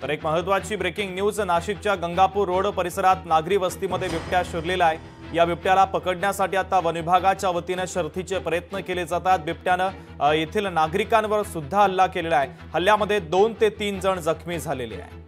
तर एक महत्त्वाची ब्रेकिंग न्यूज, नाशिकच्या गंगापूर रोड परिसरात नागरी वस्तीमध्ये बिबट्या शिरलेला आहे। या बिबट्याला पकडण्यासाठी आता वन विभागाच्या वतीने शर्थीचे प्रयत्न केले जातात। बिबट्यानं येथील नागरिकांवर सुद्धा हल्ला केलेला आहे। हल्ल्यामध्ये 2 ते 3 जण जखमी झालेले आहेत।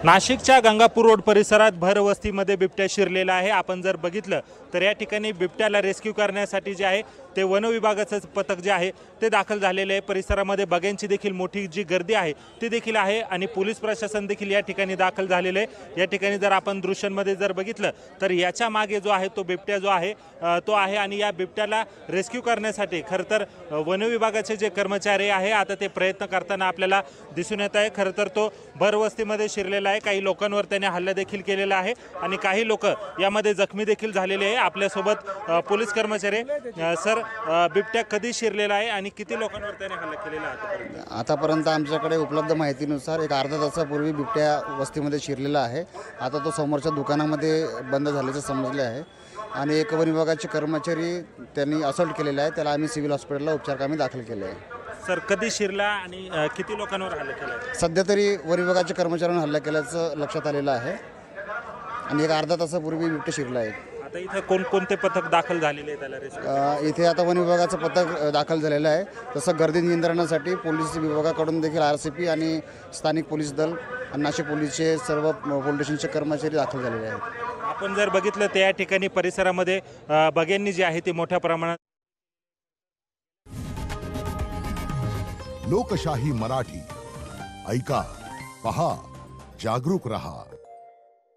नाशिकच्या गंगापूर रोड परिसरात भरवस्तीमध्ये बिबट्या शिरलेला आहे। आपण जर बघितलं तर या ठिकाणी बिबट्याला रेस्क्यू करण्यासाठी जे आहे ते वन विभागाचं पथक जे आहे ते दाखल झालेले आहे। परिसरामध्ये बघ्यांची देखील मोठी जी गर्दी आहे ती देखील आहे आणि पोलीस प्रशासन देखील या ठिकाणी दाखल झालेले आहे। या ठिकाणी जर आपण दृश्यांमध्ये जर बघितलं तर याच्या मागे जो आहे तो बिबट्या जो आहे तो आहे आणि या बिबट्याला रेस्क्यू करण्यासाठी खरं तर वन विभागाचे जे कर्मचारी आहे आता ते प्रयत्न करताना आपल्याला दिसून येत आहे। खरं तर तो भरवस्तीमध्ये शिरलेला आहे। काही लोकांवर त्याने हल्ला देखील केलेला आहे आणि काही लोक यामध्ये जखमी देखील झालेले आहे। आपल्यासोबत पोलीस कर्मचारी सर, बिबट्या कधी शिरलेला आहे आणि किती लोकांवर त्याने हल्ला केलेला आहे? आतापर्यंत आमच्याकडे उपलब्ध माहितीनुसार एक अर्धा तासापूर्वी बिबट्या वस्तीमध्ये शिरलेला आहे। आता तो समोरच्या दुकानामध्ये बंद झाल्याचे समजले आहे आणि एक वन विभागाचे कर्मचारी त्यांनी असॉल्ट केलेला आहे। त्याला आम्ही सिव्हिल हॉस्पिटलला उपचारकामी दाखल केले आहे। सर, कधी शिरला आणि किती लोकांवर हल्ला केला आहे? सध्या तरी वन विभागाच्या कर्मचाऱ्यांना हल्ला केल्याचं लक्षात आलेलं आहे आणि एक अर्धा तासापूर्वी बिबट्या शिरला आहे। आता इथं कोणकोणते पथक दाखल झालेले आहेत त्याला रेस्क्यू? इथे आता वन विभागाचं पथक दाखल झालेलं आहे। तसं गर्दी नियंत्रणासाठी पोलीस विभागाकडून देखील RCP आणि स्थानिक पोलीस दल आणि नाशिक पोलीसचे सर्व पोलीस स्टेशनचे कर्मचारी दाखल झालेले आहेत। आपण जर बघितलं तर या ठिकाणी परिसरामध्ये बघ्यांनी जी आहे ती मोठ्या प्रमाणात लोकशाही मराठी ऐका, पहा, जागरूक रहा।